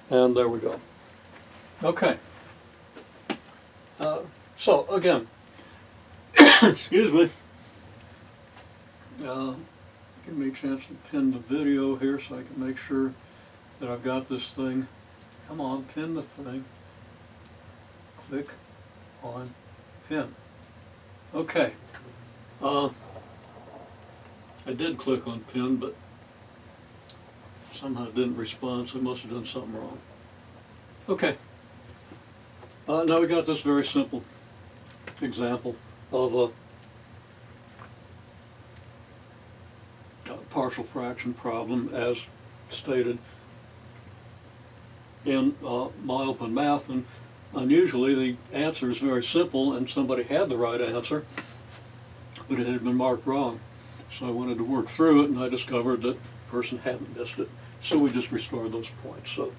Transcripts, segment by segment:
And there we go. Okay. So again, excuse me. Give me a chance to pin the video here so I can make sure that I've got this thing. Come on, pin the thing. Click on pin. Okay. I did click on pin, but somehow it didn't respond, so I must have done something wrong. Okay. Now we got this very simple example of a partial fraction problem as stated in my open math, and unusually the answer is very simple and somebody had the right answer, but it had been marked wrong. So I wanted to work through it, and I discovered that the person hadn't missed it. So we just restored those points. So,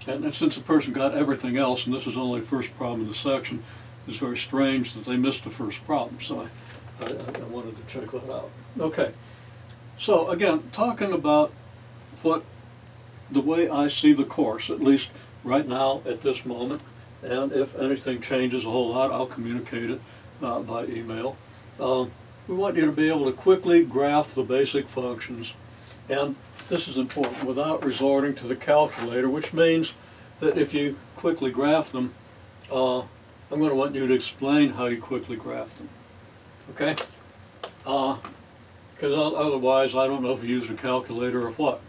and since the person got everything else, and this is only the first problem in the section, it's very strange that they missed the first problem. So I wanted to check that out. Okay. So again, talking about the way I see the course, at least right now at this moment, and if anything changes a whole lot, I'll communicate it by email. We want you to be able to quickly graph the basic functions, and this is important, without resorting to the calculator, which means that if you quickly graph them, I'm going to want you to explain how you quickly graph them. Okay? Because otherwise I don't know if you use a calculator or what.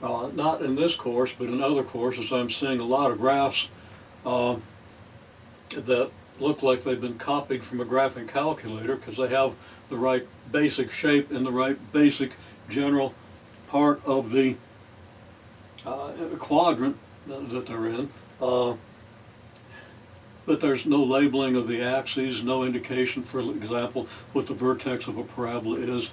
Not in this course, but in other courses I'm seeing a lot of graphs that look like they've been copied from a graphing calculator because they have the right basic shape and the right basic general part of the quadrant that they're in. But there's no labeling of the axes, no indication, for example, what the vertex of a parabola is,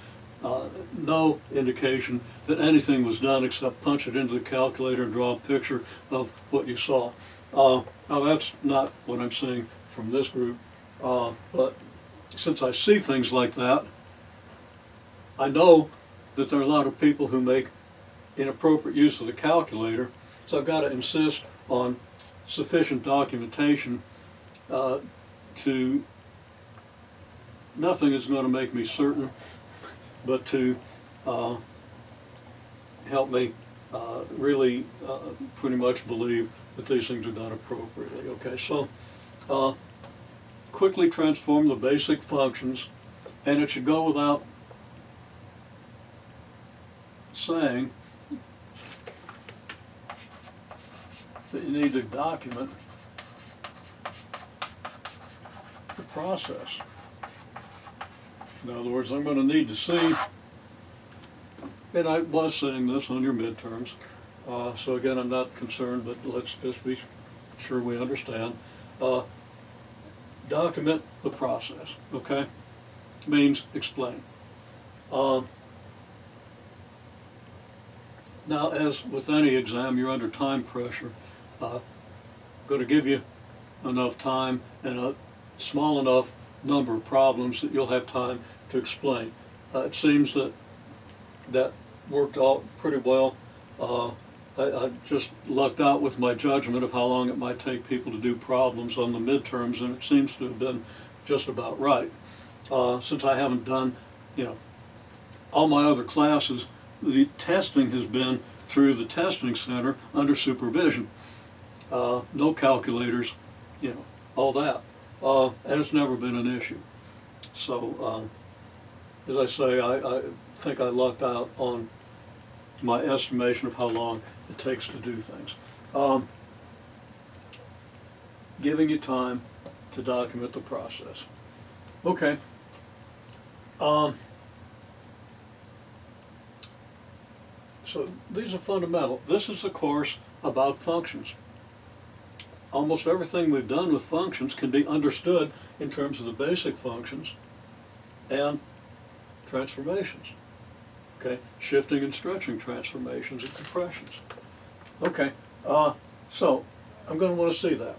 no indication that anything was done except punch it into the calculator and draw a picture of what you saw. Now that's not what I'm seeing from this group, but since I see things like that, I know that there are a lot of people who make inappropriate use of the calculator, so I've got to insist on sufficient documentation nothing is going to make me certain, but to help me really pretty much believe that these things are done appropriately. Okay, so quickly transform the basic functions, and it should go without saying that you need to document the process. In other words, I'm going to need to see, and I was saying this on your midterms, so again, I'm not concerned, but let's just be sure we understand. Document the process, okay? Means explain. Now, as with any exam, you're under time pressure. Going to give you enough time and a small enough number of problems that you'll have time to explain. It seems that worked out pretty well. I just lucked out with my judgment of how long it might take people to do problems on the midterms, and it seems to have been just about right. Since I haven't done, all my other classes, the testing has been through the testing center under supervision. No calculators, all that. And it's never been an issue. So, as I say, I think I lucked out on my estimation of how long it takes to do things. Giving you time to document the process. Okay. So these are fundamental. This is a course about functions. Almost everything we've done with functions can be understood in terms of the basic functions and transformations. Okay, shifting and stretching transformations and compressions. Okay, so I'm going to want to see that.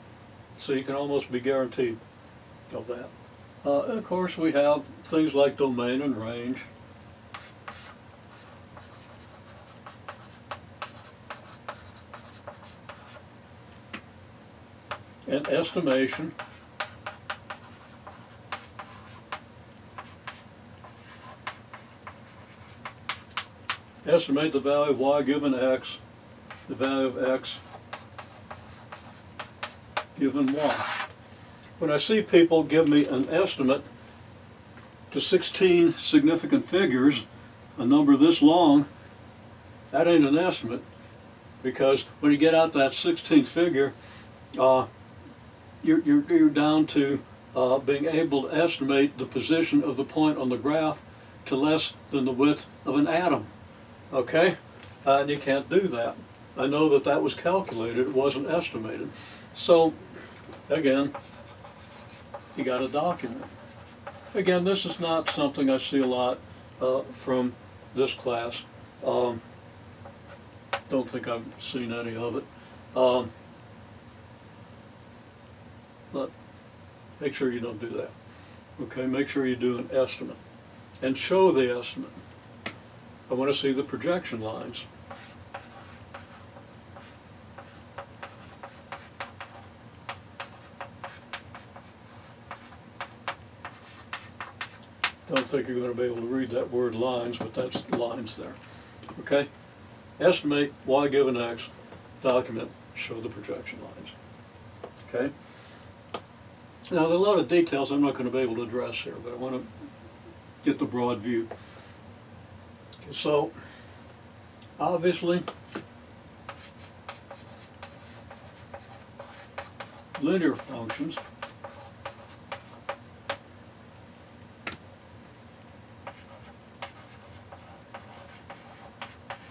So you can almost be guaranteed of that. And of course we have things like domain and range. and estimation estimate the value of y given x, the value of x given y. When I see people give me an estimate to 16 significant figures, a number this long, that ain't an estimate, because when you get out that 16th figure, you're down to being able to estimate the position of the point on the graph to less than the width of an atom. Okay? And you can't do that. I know that that was calculated, it wasn't estimated. So, again, you got to document. Again, this is not something I see a lot from this class. Don't think I've seen any of it. But make sure you don't do that. Okay, make sure you do an estimate. And show the estimate. I want to see the projection lines. Don't think you're going to be able to read that word lines, but that's lines there. Okay? Estimate y given x, document, show the projection lines. Okay? Now, there are a lot of details I'm not going to be able to address here, but I want to get the broad view. Okay, so, obviously, linear functions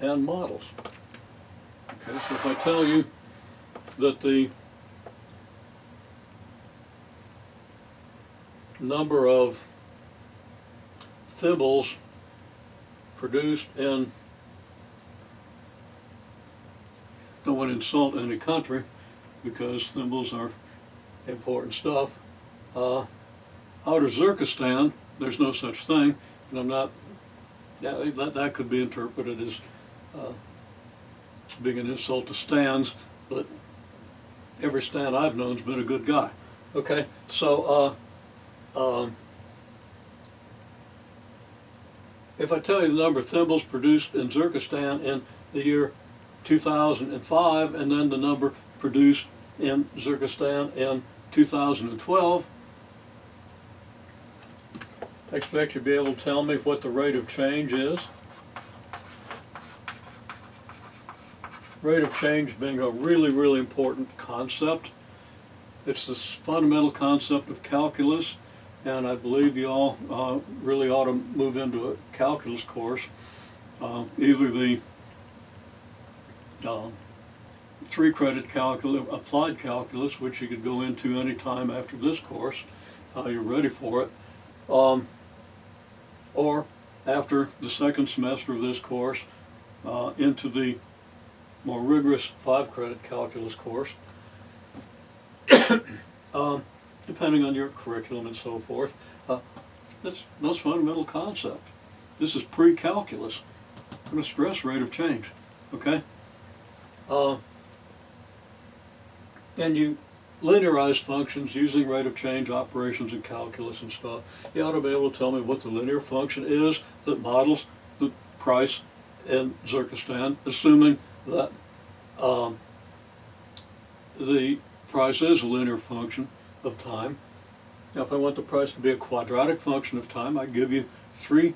and models. Okay, so if I tell you that the number of thimbles produced in, don't want to insult any country because thimbles are important stuff, out of Uzbekistan, there's no such thing, and I'm not, that could be interpreted as being an insult to Stans, but every Stan I've known has been a good guy. Okay, so if I tell you the number of thimbles produced in Uzbekistan in the year 2005, and then the number produced in Uzbekistan in 2012, I expect you to be able to tell me what the rate of change is. Rate of change being a really, really important concept. It's this fundamental concept of calculus, and I believe you all really ought to move into a calculus course. Either the 3-credit calculus, applied calculus, which you could go into any time after this course, you're ready for it, or after the second semester of this course, into the more rigorous 5-credit calculus course, depending on your curriculum and so forth. That's most fundamental concept. This is precalculus. I'm going to stress rate of change, okay? And you linearize functions using rate of change operations in calculus and stuff. You ought to be able to tell me what the linear function is that models the price in Uzbekistan, assuming that the price is a linear function of time. Now, if I want the price to be a quadratic function of time, I give you 3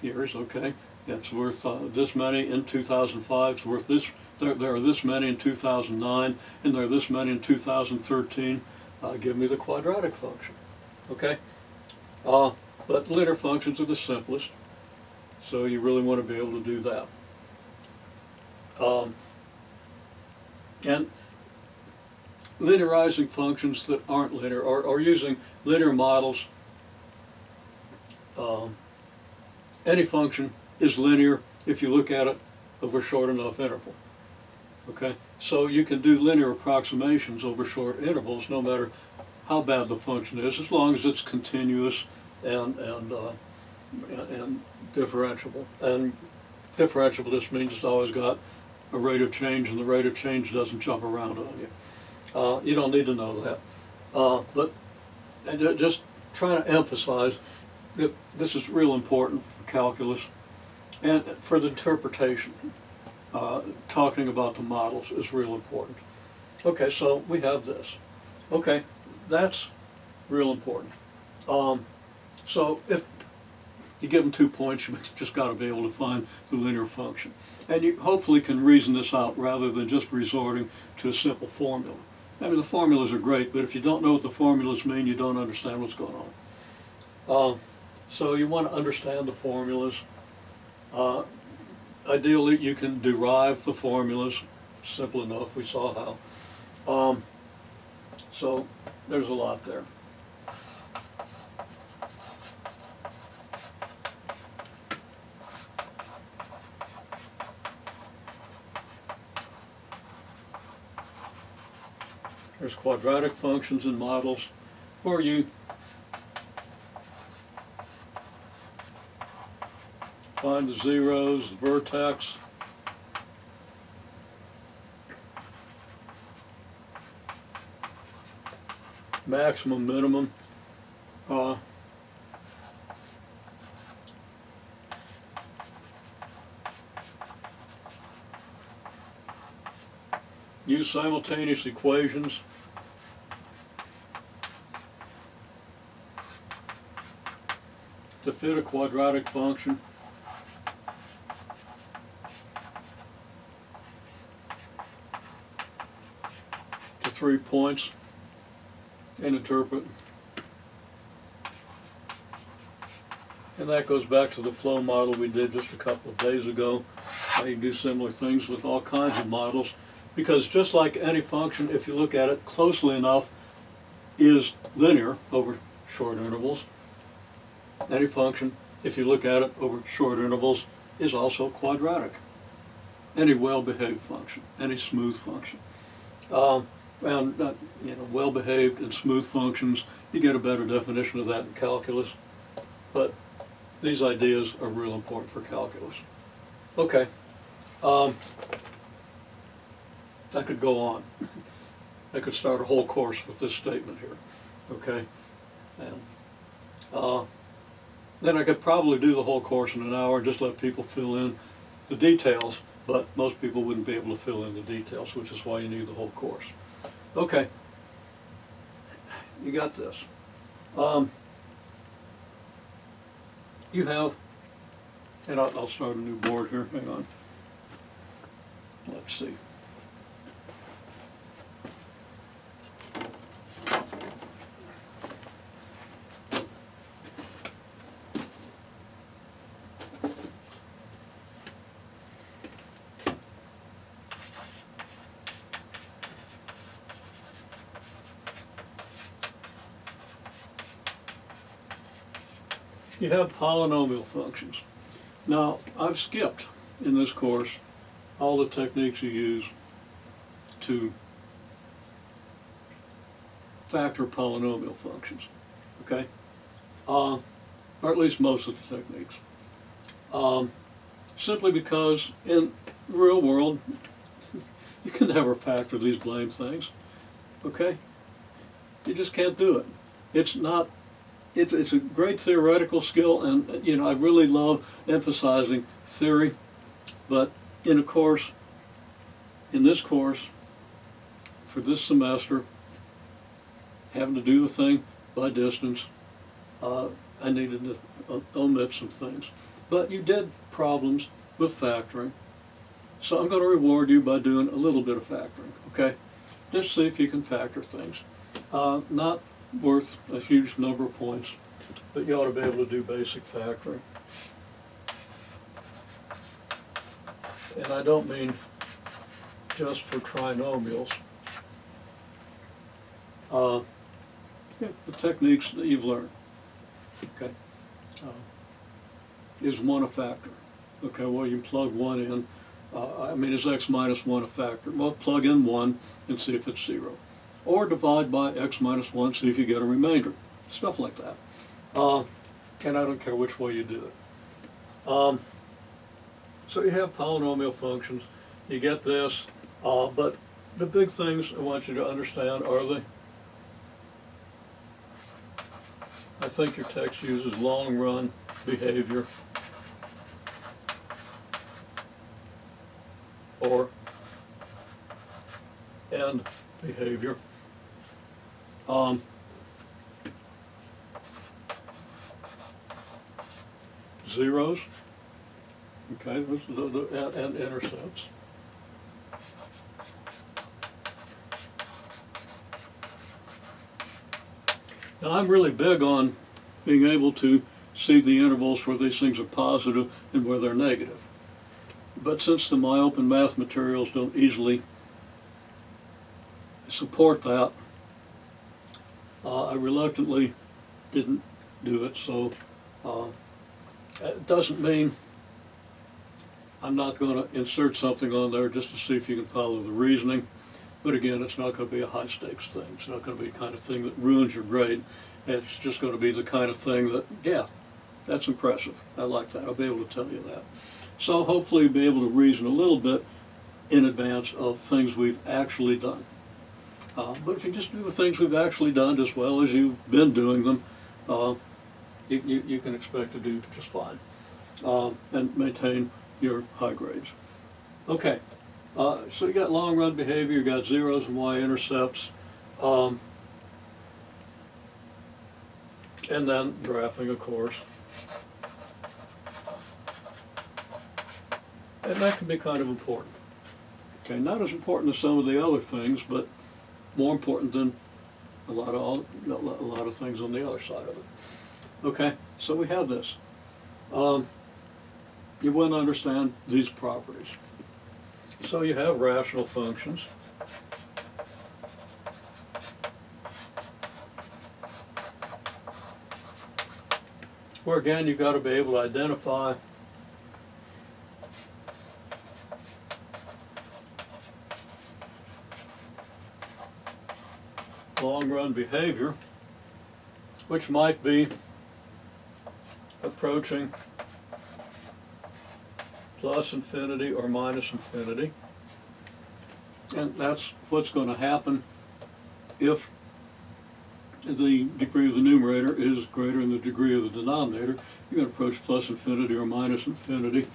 years, okay? It's worth this many in 2005, it's worth this, there are this many in 2009, and there are this many in 2013. Give me the quadratic function, okay? But linear functions are the simplest, so you really want to be able to do that. And linearizing functions that aren't linear, or using linear models, any function is linear if you look at it over a short enough interval. Okay, so you can do linear approximations over short intervals no matter how bad the function is, as long as it's continuous and differentiable. And differentiable just means it's always got a rate of change, and the rate of change doesn't jump around on you. You don't need to know that. But just trying to emphasize that this is real important for calculus and for the interpretation. Talking about the models is real important. Okay, so we have this. Okay, that's real important. So if you give them 2 points, you've just got to be able to find the linear function. And you hopefully can reason this out rather than just resorting to a simple formula. I mean, the formulas are great, but if you don't know what the formulas mean, you don't understand what's going on. So you want to understand the formulas. Ideally, you can derive the formulas. Simple enough, we saw how. So there's a lot there. There's quadratic functions and models where you find the zeros, the vertex, maximum, minimum. Use simultaneous equations. To fit a quadratic function. To 3 points and interpret. And that goes back to the flow model we did just a couple of days ago. You can do similar things with all kinds of models, because just like any function, if you look at it closely enough, is linear over short intervals. Any function, if you look at it over short intervals, is also quadratic. Any well-behaved function, any smooth function. Well-behaved and smooth functions, you get a better definition of that in calculus. But these ideas are real important for calculus. Okay. I could go on. I could start a whole course with this statement here. Okay. And then I could probably do the whole course in an hour and just let people fill in the details, but most people wouldn't be able to fill in the details, which is why you need the whole course. Okay, you got this. You have, and I'll start a new board here, hang on. Let's see. You have polynomial functions. Now, I've skipped in this course all the techniques you use to factor polynomial functions, okay? Or at least most of the techniques. Simply because in the real world, you can never factor these blame things, okay? You just can't do it. It's not. It's a great theoretical skill, and I really love emphasizing theory, but in this course, for this semester, having to do the thing by distance, I needed to omit some things. But you did problems with factoring, so I'm going to reward you by doing a little bit of factoring, okay? Just see if you can factor things. Not worth a huge number of points, but you ought to be able to do basic factoring. And I don't mean just for trinomials. The techniques that you've learned, okay, is 1 a factor. Okay, well, you plug 1 in. Is x minus 1 a factor? Well, plug in 1 and see if it's 0. Or divide by x minus 1, see if you get a remainder. Stuff like that. And I don't care which way you do it. So you have polynomial functions. You get this, but the big things I want you to understand are I think your text uses long run behavior or end behavior. Zeros, okay, this is and intercepts. Now I'm really big on being able to see the intervals where these things are positive and where they're negative. But since the MyOpen Math materials don't easily support that, I reluctantly didn't do it, so it doesn't mean I'm not going to insert something on there just to see if you can follow the reasoning. But again, it's not going to be a high stakes thing. It's not going to be the kind of thing that ruins your grade. It's just going to be the kind of thing that, yeah, that's impressive. I like that. I'll be able to tell you that. So hopefully you'll be able to reason a little bit in advance of things we've actually done. But if you just do the things we've actually done as well as you've been doing them, you can expect to do just fine and maintain your high grades. Okay, so you got long run behavior, you got zeros and y-intercepts, and then graphing, of course. And that can be kind of important. Okay, not as important as some of the other things, but more important than a lot of things on the other side of it. Okay, so we have this. You want to understand these properties. So you have rational functions. Where again, you've got to be able to identify long-run behavior, which might be approaching plus infinity or minus infinity. And that's what's going to happen if the degree of the numerator is greater than the degree of the denominator. You're going to approach plus infinity or minus infinity.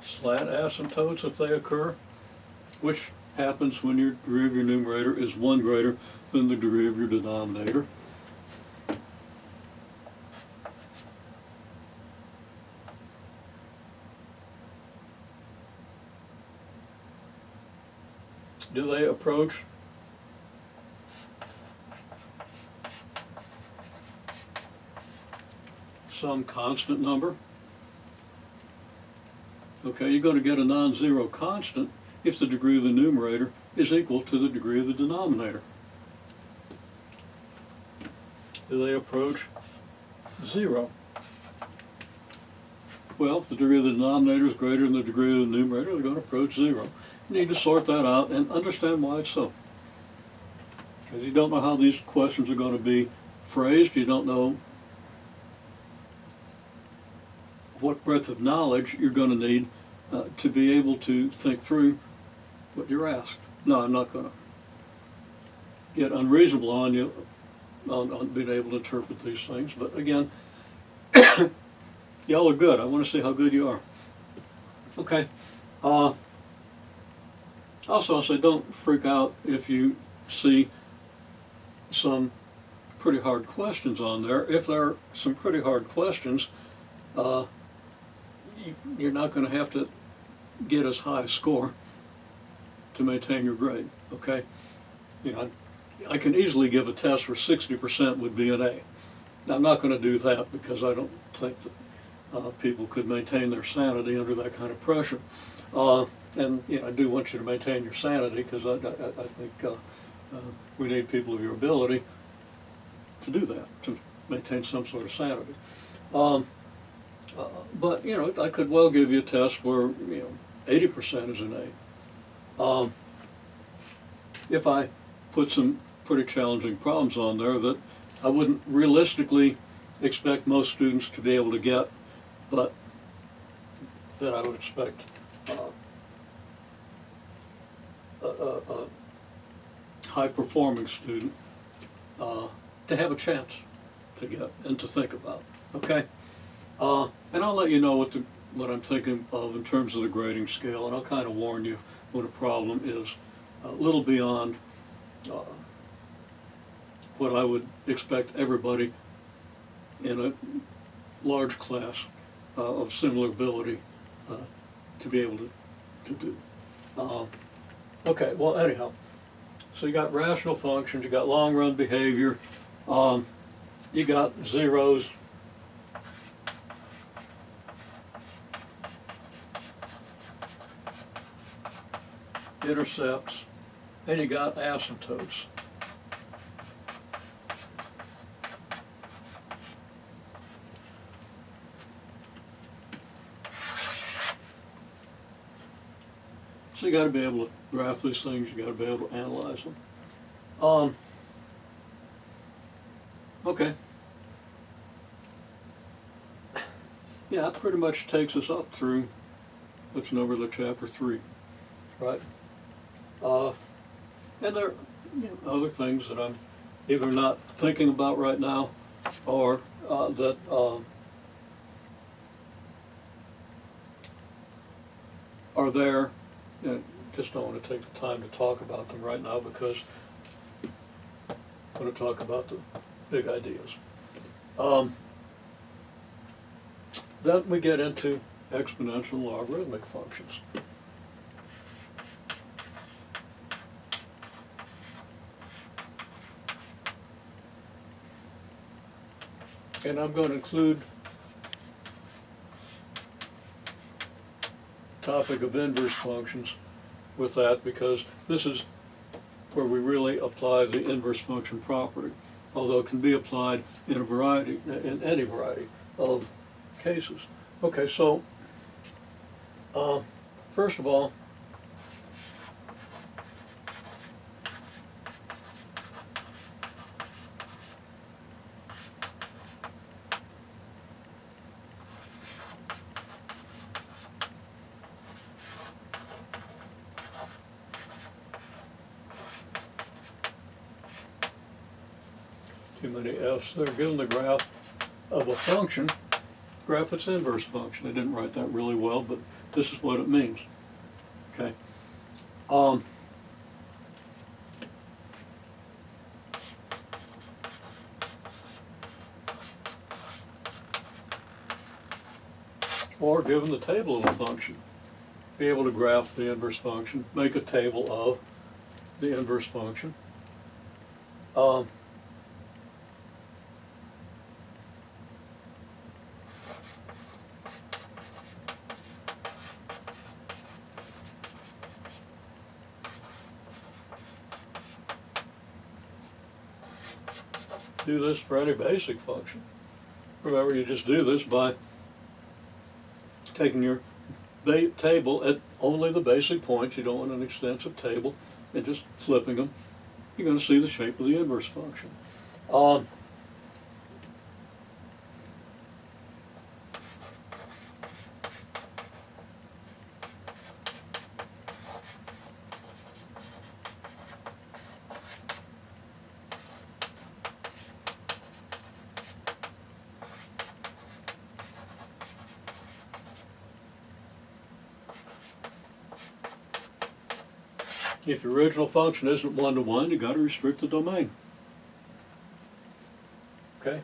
Slant asymptotes if they occur, which happens when your degree of your numerator is 1 greater than the degree of your denominator. Do they approach some constant number? Okay, you're going to get a non-zero constant if the degree of the numerator is equal to the degree of the denominator. Do they approach 0? Well, if the degree of the denominator is greater than the degree of the numerator, they're going to approach 0. You need to sort that out and understand why it's so. Because you don't know how these questions are going to be phrased. You don't know what breadth of knowledge you're going to need to be able to think through what you're asked. No, I'm not going to get unreasonable on you on being able to interpret these things. But again, y'all are good. I want to see how good you are. Okay. Also, I'll say don't freak out if you see some pretty hard questions on there. If there are some pretty hard questions, you're not going to have to get as high a score to maintain your grade, okay? You know, I can easily give a test where 60% would be an A. Now, I'm not going to do that because I don't think that people could maintain their sanity under that kind of pressure. And you know, I do want you to maintain your sanity because I think we need people of your ability to do that, to maintain some sort of sanity. But you know, I could well give you a test where 80% is an A. If I put some pretty challenging problems on there that I wouldn't realistically expect most students to be able to get, but that I would expect a high-performing student to have a chance to get and to think about. Okay, and I'll let you know what I'm thinking of in terms of the grading scale, and I'll kind of warn you when a problem is a little beyond what I would expect everybody in a large class of similar ability to be able to do. Okay, well anyhow, so you got rational functions, you got long-run behavior, you got zeros, intercepts, and you got asymptotes. So you got to be able to graph these things, you got to be able to analyze them. Okay. Yeah, that pretty much takes us up through, let's number the chapter 3, right? And there are other things that I'm either not thinking about right now or that are there. Just don't want to take the time to talk about them right now because I want to talk about the big ideas. Then we get into exponential and logarithmic functions. And I'm going to include the topic of inverse functions with that because this is where we really apply the inverse function property, although it can be applied in any variety of cases. Okay, so first of all, too many F's. They're given the graph of a function, graph its inverse function. I didn't write that really well, but this is what it means. Okay. Or given the table of a function, be able to graph the inverse function, make a table of the inverse function. Do this for any basic function. Remember, you just do this by taking your table at only the basic points. You don't want an extensive table, and just flipping them. You're going to see the shape of the inverse function. If your original function isn't one-to-one, you've got to restrict the domain. Okay?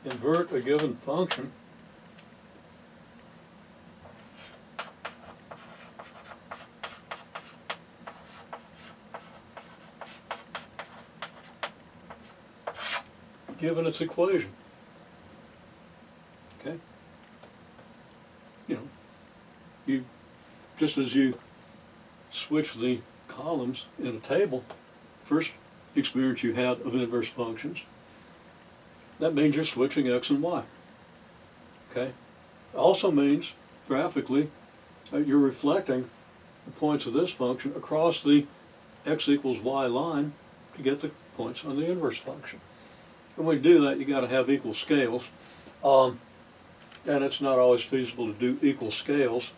Invert a given function. Given its equation. Okay? You just as you switch the columns in a table, first experience you had of inverse functions, that means you're switching x and y. Okay? Also means, graphically, you're reflecting the points of this function across the x equals y line to get the points on the inverse function. And when you do that, you got to have equal scales. And it's not always feasible to do equal scales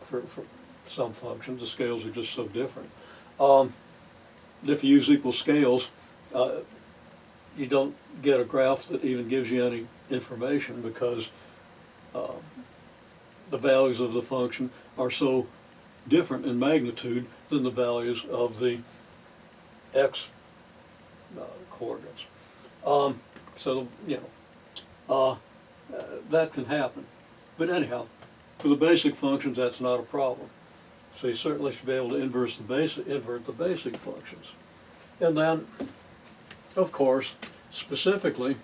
for some functions. The scales are just so different. If you use equal scales, you don't get a graph that even gives you any information because the values of the function are so different in magnitude than the values of the x coordinates. So, you know, that can happen. But anyhow, for the basic functions, that's not a problem. So you certainly should be able to invert the basic functions. And then, of course, specifically,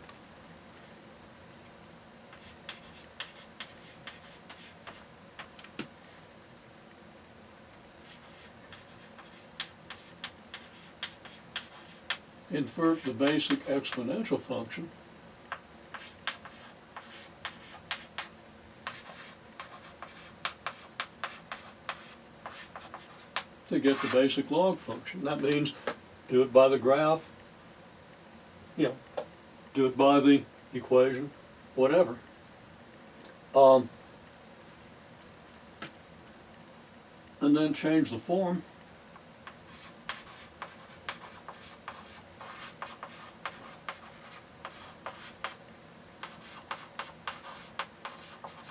invert the basic exponential function to get the basic log function. That means do it by the graph, you know, do it by the equation, whatever. And then change the form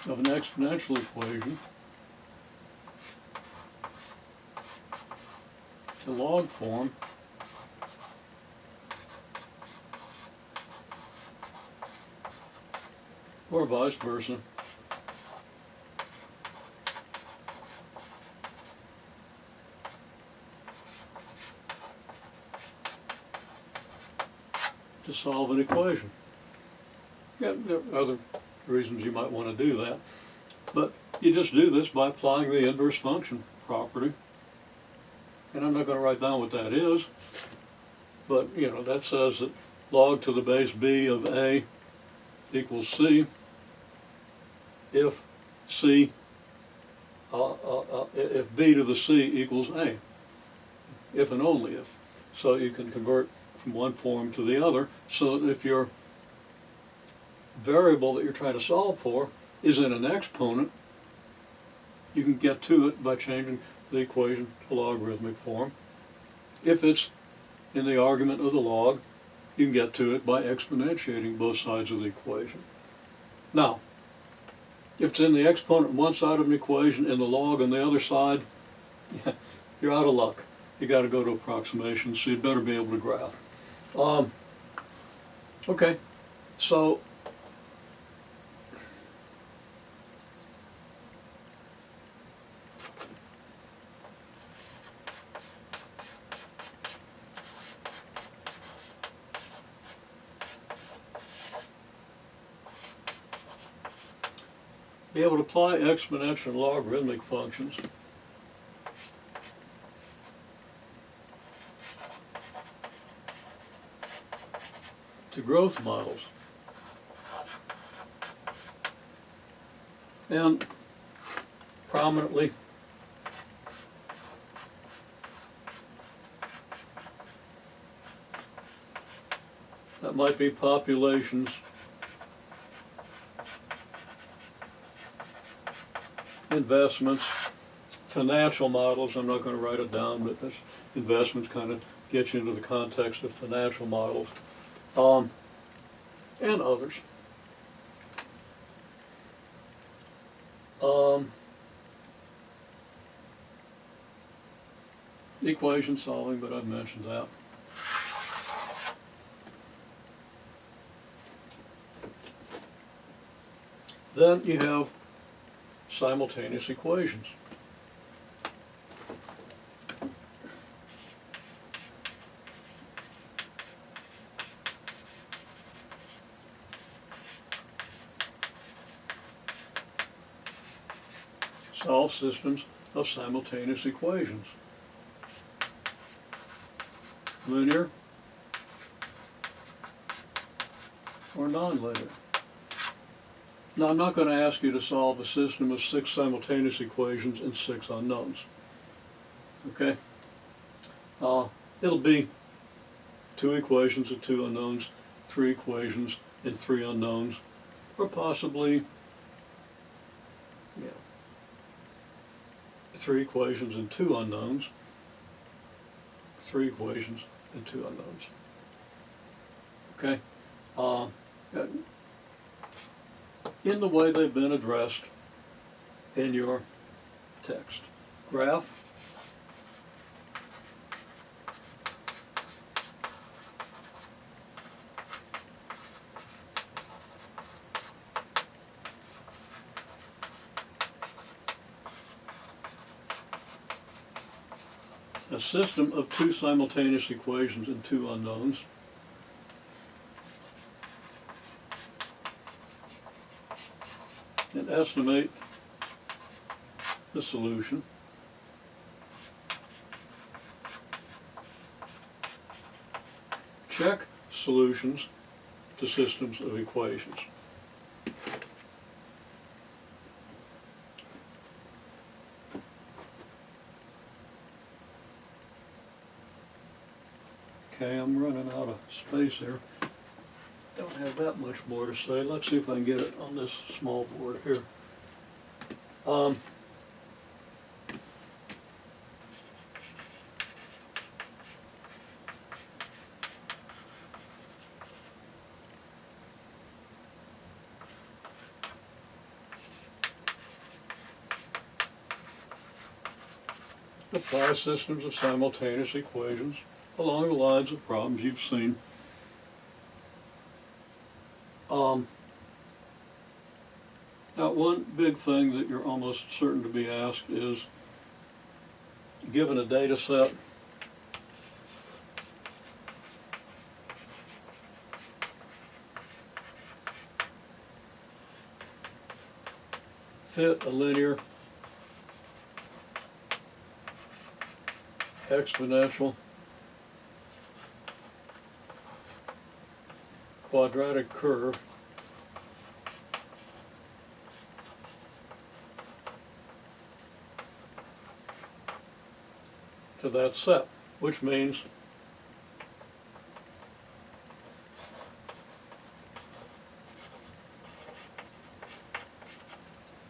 of an exponential equation to log form or vice versa. To solve an equation. Yeah, there are other reasons you might want to do that, but you just do this by applying the inverse function property. And I'm not going to write down what that is, but you know, that says that log to the base b of a equals c if c if b to the c equals a, if and only if. So you can convert from one form to the other, so that if your variable that you're trying to solve for is in an exponent, you can get to it by changing the equation to logarithmic form. If it's in the argument of the log, you can get to it by exponentiating both sides of the equation. Now, if it's in the exponent on one side of an equation and the log on the other side, yeah, you're out of luck. You got to go to approximations, so you'd better be able to graph. Okay, so be able to apply exponential and logarithmic functions to growth models. And prominently that might be populations, investments, financial models. I'm not going to write it down, but this investments kind of gets you into the context of financial models, and others. Equation solving, but I've mentioned that. Then you have simultaneous equations. Solve systems of simultaneous equations. Linear or nonlinear. Now, I'm not going to ask you to solve a system of 6 simultaneous equations and 6 unknowns. Okay? It'll be 2 equations and 2 unknowns, 3 equations and 3 unknowns, or possibly 3 equations and 2 unknowns, 3 equations and 2 unknowns. Okay? In the way they've been addressed in your text. Graph, a system of 2 simultaneous equations and 2 unknowns. And estimate the solution. Check solutions to systems of equations. Okay, I'm running out of space here. Don't have that much more to say. Let's see if I can get it on this small board here. Apply systems of simultaneous equations along the lines of problems you've seen. Now, one big thing that you're almost certain to be asked is, given a data set, fit a linear, exponential, quadratic curve to that set, which means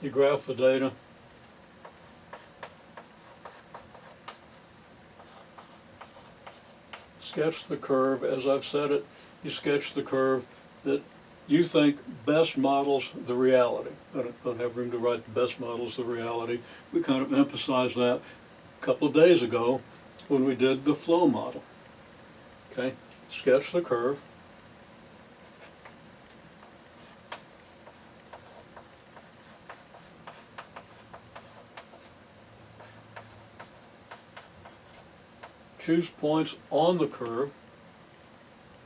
you graph the data, sketch the curve. As I've said it, you sketch the curve that you think best models the reality. I don't have room to write the best models the reality. We kind of emphasized that a couple of days ago when we did the flow model. Okay, sketch the curve. Choose points on the curve